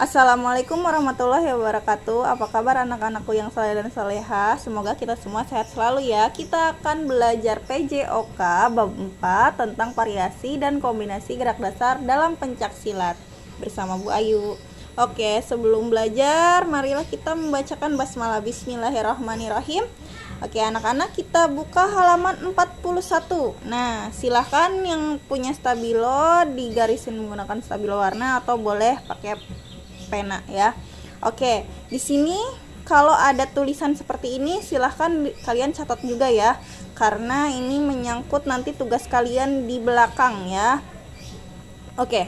Assalamualaikum warahmatullahi wabarakatuh. Apa kabar anak-anakku yang saleh dan saleha? Semoga kita semua sehat selalu ya. Kita akan belajar PJOK bab 4 tentang variasi dan kombinasi gerak dasar dalam pencak silat bersama Bu Ayu. Oke, sebelum belajar marilah kita membacakan basmalah. Bismillahirrahmanirrahim. Oke anak-anak, kita buka halaman 41. Nah, silahkan yang punya stabilo digarisin menggunakan stabilo warna atau boleh pakai pena ya. Oke, di sini kalau ada tulisan seperti ini silahkan kalian catat juga ya, karena ini menyangkut nanti tugas kalian di belakang ya. Oke,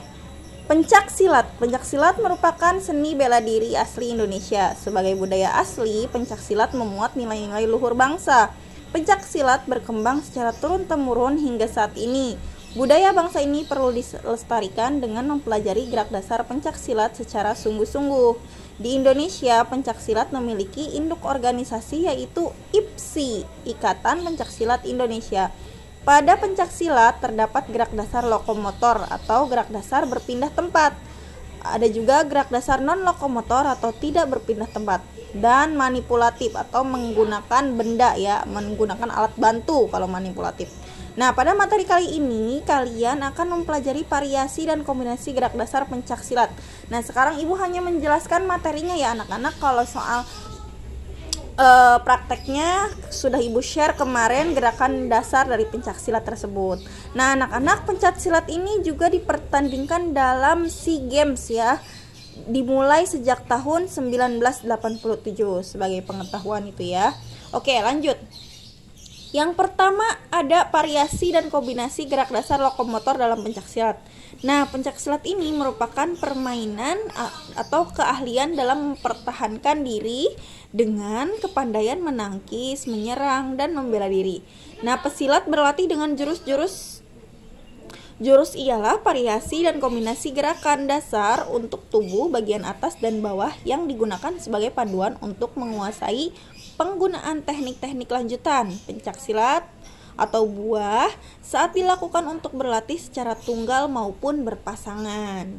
pencak silat. Pencak silat merupakan seni bela diri asli Indonesia. Sebagai budaya asli, pencak silat memuat nilai-nilai luhur bangsa. Pencak silat berkembang secara turun-temurun hingga saat ini. Budaya bangsa ini perlu dilestarikan dengan mempelajari gerak dasar pencak silat secara sungguh-sungguh. Di Indonesia, pencak silat memiliki induk organisasi yaitu IPSI, Ikatan Pencak Silat Indonesia. Pada pencak silat terdapat gerak dasar lokomotor atau gerak dasar berpindah tempat. Ada juga gerak dasar non-lokomotor atau tidak berpindah tempat, dan manipulatif atau menggunakan benda ya, menggunakan alat bantu kalau manipulatif. Nah, pada materi kali ini kalian akan mempelajari variasi dan kombinasi gerak dasar pencak silat. Nah, sekarang Ibu hanya menjelaskan materinya ya anak-anak. Kalau soal prakteknya sudah Ibu share kemarin gerakan dasar dari pencak silat tersebut. Nah, anak-anak, pencak silat ini juga dipertandingkan dalam SEA Games ya. Dimulai sejak tahun 1987 sebagai pengetahuan itu ya. Oke, lanjut. Yang pertama ada variasi dan kombinasi gerak dasar lokomotor dalam pencak silat. Nah, pencak silat ini merupakan permainan atau keahlian dalam mempertahankan diri dengan kepandaian menangkis, menyerang, dan membela diri. Nah, pesilat berlatih dengan jurus ialah variasi dan kombinasi gerakan dasar untuk tubuh bagian atas dan bawah yang digunakan sebagai panduan untuk menguasai penggunaan teknik-teknik lanjutan pencak silat atau buah saat dilakukan untuk berlatih secara tunggal maupun berpasangan.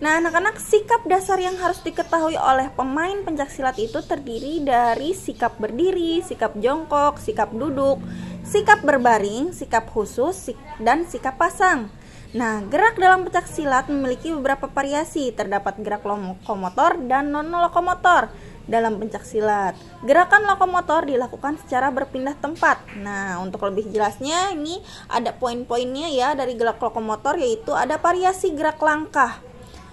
Nah, anak-anak, sikap dasar yang harus diketahui oleh pemain pencak silat itu terdiri dari sikap berdiri, sikap jongkok, sikap duduk, sikap berbaring, sikap khusus, dan sikap pasang. Nah, gerak dalam pencak silat memiliki beberapa variasi. Terdapat gerak lokomotor dan non-lokomotor dalam pencak silat. Gerakan lokomotor dilakukan secara berpindah tempat. Nah, untuk lebih jelasnya ini ada poin-poinnya ya dari gerak lokomotor, yaitu ada variasi gerak langkah.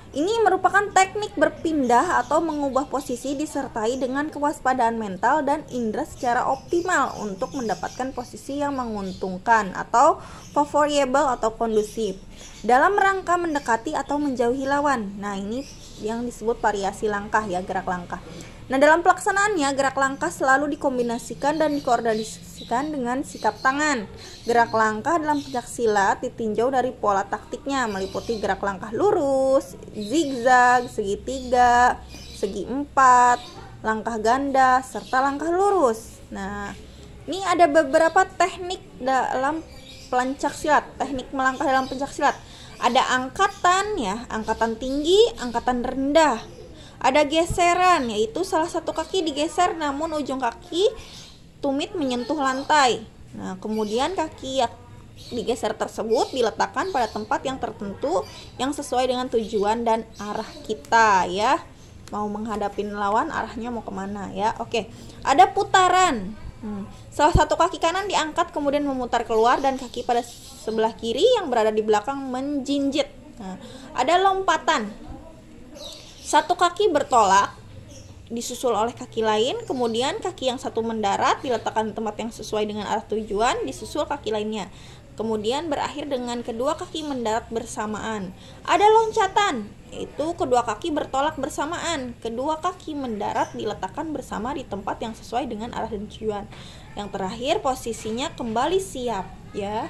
Ini merupakan teknik berpindah atau mengubah posisi disertai dengan kewaspadaan mental dan indera secara optimal untuk mendapatkan posisi yang menguntungkan atau favorable atau kondusif dalam rangka mendekati atau menjauhi lawan. Nah, ini yang disebut variasi langkah ya, gerak langkah. Nah, dalam pelaksanaannya gerak langkah selalu dikombinasikan dan dikoordinasikan dengan sikap tangan. Gerak langkah dalam pencak silat ditinjau dari pola taktiknya, meliputi gerak langkah lurus, zigzag, segitiga, segi empat, langkah ganda, serta langkah lurus. Nah, ini ada beberapa teknik dalam pencak silat, teknik melangkah dalam pencak silat. Ada angkatan ya, angkatan tinggi, angkatan rendah. Ada geseran, yaitu salah satu kaki digeser namun ujung kaki tumit menyentuh lantai. Nah, kemudian kaki yang digeser tersebut diletakkan pada tempat yang tertentu yang sesuai dengan tujuan dan arah kita ya. Mau menghadapi lawan, arahnya mau kemana ya. Oke, ada putaran. Salah satu kaki kanan diangkat kemudian memutar keluar dan kaki pada sebelah kiri yang berada di belakang menjinjit. Nah, ada lompatan. Satu kaki bertolak disusul oleh kaki lain, kemudian kaki yang satu mendarat diletakkan di tempat yang sesuai dengan arah tujuan, disusul kaki lainnya. Kemudian berakhir dengan kedua kaki mendarat bersamaan. Ada loncatan, yaitu kedua kaki bertolak bersamaan. Kedua kaki mendarat diletakkan bersama di tempat yang sesuai dengan arah dan tujuan. Yang terakhir posisinya kembali siap ya.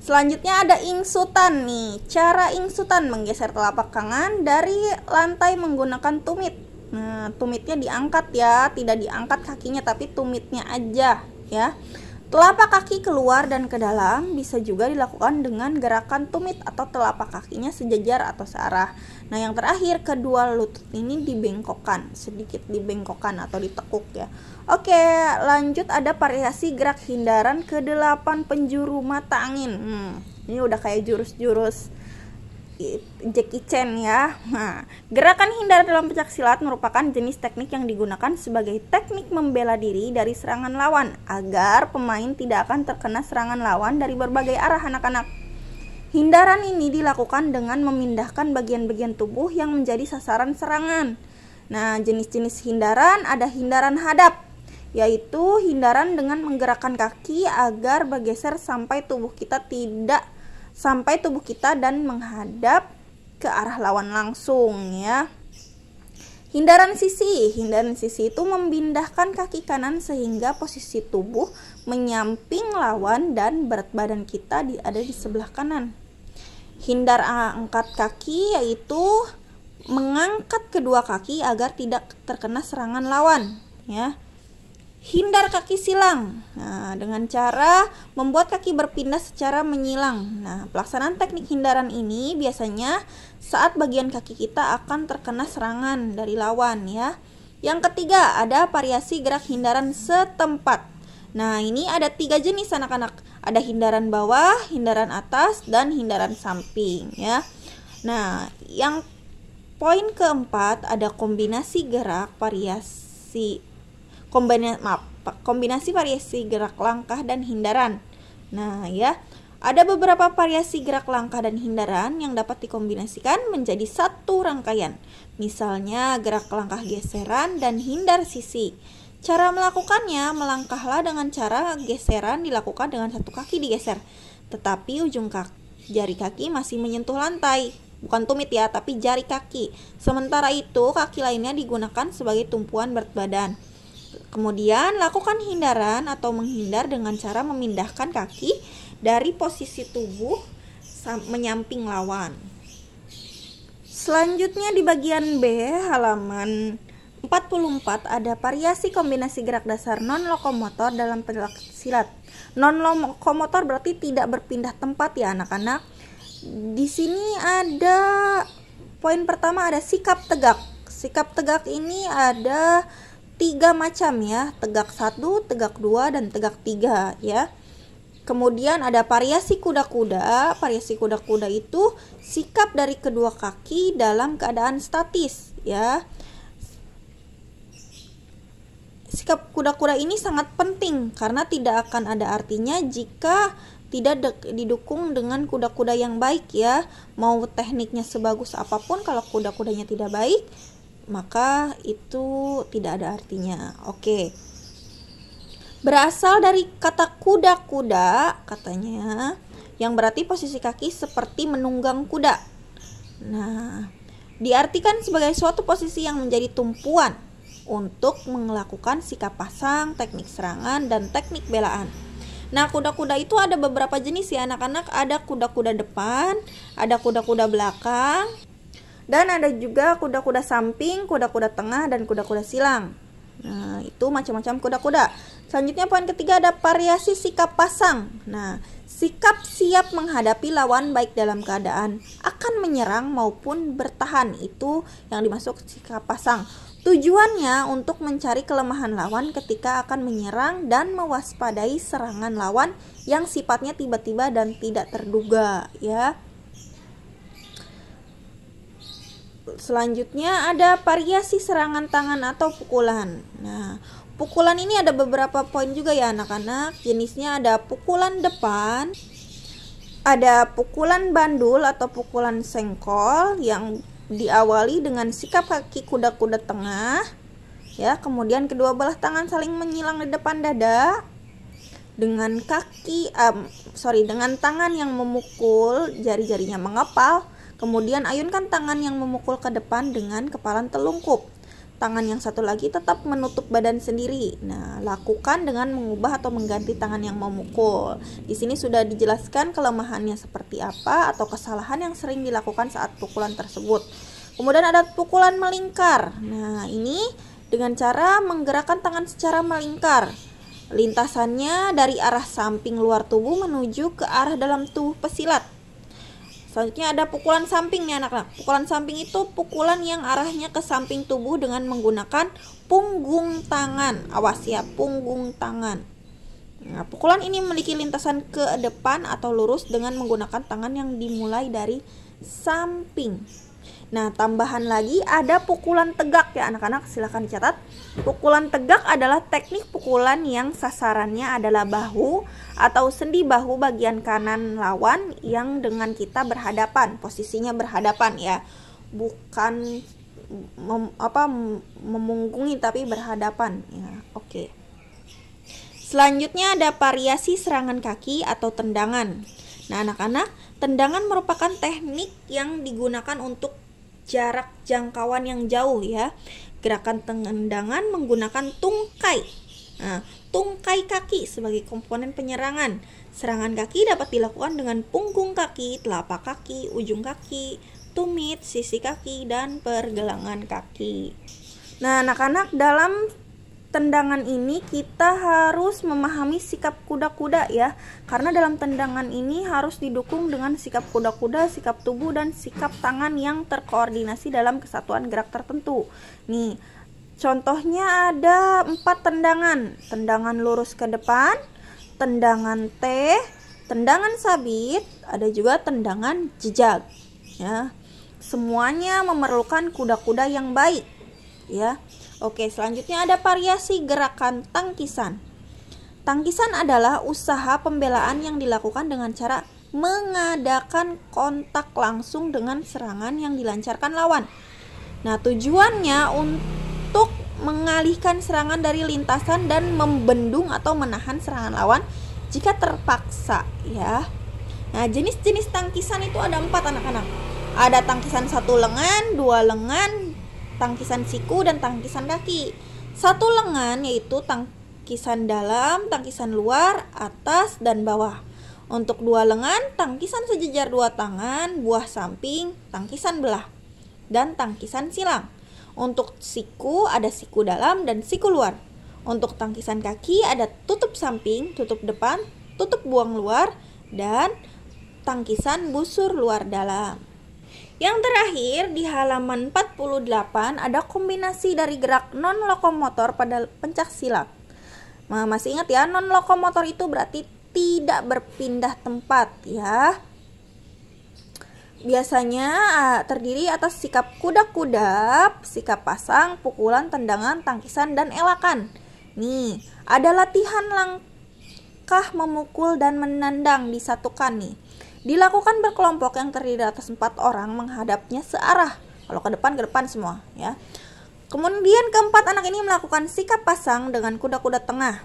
Selanjutnya ada ingsutan nih. Cara ingsutan menggeser telapak tangan dari lantai menggunakan tumit. Nah, tumitnya diangkat ya, tidak diangkat kakinya tapi tumitnya aja ya. Telapak kaki keluar dan ke dalam bisa juga dilakukan dengan gerakan tumit atau telapak kakinya sejajar atau searah. Nah, yang terakhir, kedua lutut ini dibengkokkan, sedikit dibengkokkan atau ditekuk ya. Oke, lanjut ada variasi gerak hindaran ke 8 penjuru mata angin. Ini udah kayak jurus-jurus Jackie Chan ya. Nah, gerakan hindar dalam pencaksilat merupakan jenis teknik yang digunakan sebagai teknik membela diri dari serangan lawan agar pemain tidak akan terkena serangan lawan dari berbagai arah anak-anak. Hindaran ini dilakukan dengan memindahkan bagian-bagian tubuh yang menjadi sasaran serangan. Nah, jenis-jenis hindaran ada hindaran hadap, yaitu hindaran dengan menggerakkan kaki agar bergeser sampai tubuh kita dan menghadap ke arah lawan langsung ya. Hindaran sisi itu memindahkan kaki kanan sehingga posisi tubuh menyamping lawan dan berat badan kita ada di sebelah kanan. Hindar angkat kaki yaitu mengangkat kedua kaki agar tidak terkena serangan lawan ya. Hindar kaki silang, nah, dengan cara membuat kaki berpindah secara menyilang. Nah, pelaksanaan teknik hindaran ini biasanya saat bagian kaki kita akan terkena serangan dari lawan ya. Yang ketiga ada variasi gerak hindaran setempat. Nah, ini ada 3 jenis anak-anak. Ada hindaran bawah, hindaran atas, dan hindaran samping ya. Nah, yang poin keempat ada kombinasi variasi gerak langkah dan hindaran. Nah ya, ada beberapa variasi gerak langkah dan hindaran yang dapat dikombinasikan menjadi satu rangkaian. Misalnya gerak langkah geseran dan hindar sisi. Cara melakukannya, melangkahlah dengan cara geseran dilakukan dengan satu kaki digeser, tetapi ujung jari kaki masih menyentuh lantai. Bukan tumit ya, tapi jari kaki. Sementara itu, kaki lainnya digunakan sebagai tumpuan berat badan. Kemudian lakukan hindaran atau menghindar dengan cara memindahkan kaki dari posisi tubuh menyamping lawan. Selanjutnya di bagian B halaman 44 ada variasi kombinasi gerak dasar non-lokomotor dalam pencaksilat. Non-lokomotor berarti tidak berpindah tempat ya anak-anak. Di sini ada poin pertama ada sikap tegak. Sikap tegak ini ada 3 macam ya, tegak 1, tegak 2, dan tegak 3 ya. Kemudian ada variasi kuda-kuda. Variasi kuda-kuda itu sikap dari kedua kaki dalam keadaan statis ya. Sikap kuda-kuda ini sangat penting karena tidak akan ada artinya jika tidak didukung dengan kuda-kuda yang baik ya. Mau tekniknya sebagus apapun kalau kuda-kudanya tidak baik, maka itu tidak ada artinya. Oke. Berasal dari kata kuda-kuda katanya, yang berarti posisi kaki seperti menunggang kuda. Nah, diartikan sebagai suatu posisi yang menjadi tumpuan untuk melakukan sikap pasang, teknik serangan, dan teknik belaan. Nah, kuda-kuda itu ada beberapa jenis ya anak-anak. Ada kuda-kuda depan, ada kuda-kuda belakang, dan ada juga kuda-kuda samping, kuda-kuda tengah, dan kuda-kuda silang. Nah, itu macam-macam kuda-kuda. Selanjutnya poin ketiga ada variasi sikap pasang. Nah, sikap siap menghadapi lawan baik dalam keadaan akan menyerang maupun bertahan. Itu yang dimaksud sikap pasang. Tujuannya untuk mencari kelemahan lawan ketika akan menyerang dan mewaspadai serangan lawan yang sifatnya tiba-tiba dan tidak terduga ya. Selanjutnya ada variasi serangan tangan atau pukulan. Nah, pukulan ini ada beberapa poin juga ya anak-anak. Jenisnya ada pukulan depan, ada pukulan bandul atau pukulan sengkol yang diawali dengan sikap kaki kuda-kuda tengah ya, kemudian kedua belah tangan saling menyilang di depan dada dengan dengan tangan yang memukul, jari-jarinya mengepal. Kemudian ayunkan tangan yang memukul ke depan dengan kepala telungkup. Tangan yang satu lagi tetap menutup badan sendiri. Nah, lakukan dengan mengubah atau mengganti tangan yang memukul. Di sini sudah dijelaskan kelemahannya seperti apa atau kesalahan yang sering dilakukan saat pukulan tersebut. Kemudian ada pukulan melingkar. Nah, ini dengan cara menggerakkan tangan secara melingkar. Lintasannya dari arah samping luar tubuh menuju ke arah dalam tubuh pesilat. Selanjutnya ada pukulan samping nih anak-anak. Pukulan samping itu pukulan yang arahnya ke samping tubuh dengan menggunakan punggung tangan. Awas ya, punggung tangan. Nah, pukulan ini memiliki lintasan ke depan atau lurus dengan menggunakan tangan yang dimulai dari samping. Nah, tambahan lagi ada pukulan tegak ya anak-anak, silahkan dicatat. Pukulan tegak adalah teknik pukulan yang sasarannya adalah bahu atau sendi bahu bagian kanan lawan yang dengan kita berhadapan, posisinya berhadapan ya. Bukan memunggungi tapi berhadapan ya. Oke. Selanjutnya ada variasi serangan kaki atau tendangan. Nah, anak-anak, tendangan merupakan teknik yang digunakan untuk jarak jangkauan yang jauh ya. Gerakan tendangan menggunakan tungkai. Nah, tungkai kaki sebagai komponen penyerangan. Serangan kaki dapat dilakukan dengan punggung kaki, telapak kaki, ujung kaki, tumit, sisi kaki, dan pergelangan kaki. Nah, anak-anak, dalam tendangan ini kita harus memahami sikap kuda-kuda ya, karena dalam tendangan ini harus didukung dengan sikap kuda-kuda, sikap tubuh, dan sikap tangan yang terkoordinasi dalam kesatuan gerak tertentu. Nih, contohnya ada 4 tendangan. Tendangan lurus ke depan, tendangan T, tendangan sabit, ada juga tendangan jejak ya. Semuanya memerlukan kuda-kuda yang baik ya. Oke, selanjutnya ada variasi gerakan tangkisan. Tangkisan adalah usaha pembelaan yang dilakukan dengan cara mengadakan kontak langsung dengan serangan yang dilancarkan lawan. Nah, tujuannya untuk mengalihkan serangan dari lintasan dan membendung atau menahan serangan lawan jika terpaksa ya. Nah, jenis-jenis tangkisan itu ada 4 anak-anak. Ada tangkisan 1 lengan, 2 lengan, tangkisan siku, dan tangkisan kaki. 1 lengan yaitu tangkisan dalam, tangkisan luar, atas, dan bawah. Untuk 2 lengan, tangkisan sejajar 2 tangan, buah samping, tangkisan belah, dan tangkisan silang. Untuk siku ada siku dalam dan siku luar. Untuk tangkisan kaki ada tutup samping, tutup depan, tutup buang luar, dan tangkisan busur luar dalam. Yang terakhir di halaman 48 ada kombinasi dari gerak non-lokomotor pada pencak silat. Nah, masih ingat ya, non-lokomotor itu berarti tidak berpindah tempat ya. Biasanya terdiri atas sikap kuda-kuda, sikap pasang, pukulan, tendangan, tangkisan, dan elakan. Nih, ada latihan langkah memukul dan menendang disatukan nih. Dilakukan berkelompok yang terdiri atas 4 orang menghadapnya searah. Kalau ke depan semua ya. Kemudian keempat anak ini melakukan sikap pasang dengan kuda-kuda tengah.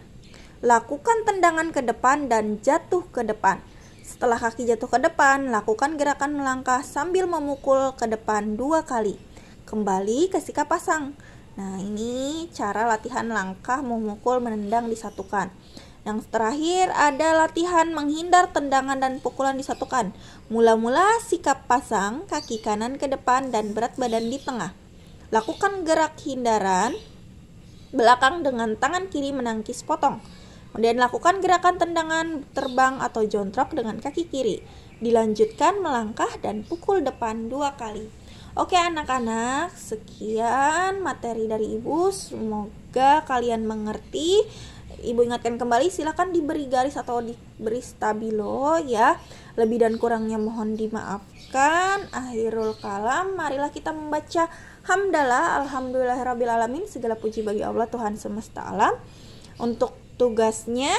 Lakukan tendangan ke depan dan jatuh ke depan. Setelah kaki jatuh ke depan, lakukan gerakan melangkah sambil memukul ke depan 2 kali. Kembali ke sikap pasang. Nah, ini cara latihan langkah memukul menendang disatukan. Yang terakhir ada latihan menghindar tendangan dan pukulan disatukan. Mula-mula sikap pasang, kaki kanan ke depan dan berat badan di tengah. Lakukan gerak hindaran belakang dengan tangan kiri menangkis potong. Kemudian lakukan gerakan tendangan terbang atau jontrok dengan kaki kiri. Dilanjutkan melangkah dan pukul depan 2 kali. Oke anak-anak, sekian materi dari Ibu. Semoga kalian mengerti. Ibu ingatkan kembali, silakan diberi garis atau diberi stabilo ya. Lebih dan kurangnya mohon dimaafkan. Akhirul kalam, marilah kita membaca hamdalah, alhamdulillahirabbil alamin. Segala puji bagi Allah Tuhan semesta alam. Untuk tugasnya,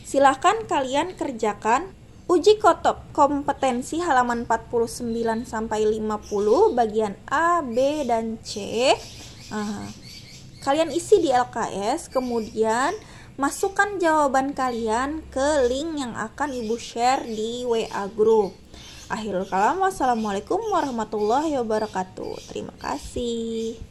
silakan kalian kerjakan uji kompetensi halaman 49 sampai 50 bagian A, B, dan C. Kalian isi di LKS, kemudian masukkan jawaban kalian ke link yang akan Ibu share di WA group. Akhirul kalam, wassalamualaikum warahmatullahi wabarakatuh. Terima kasih.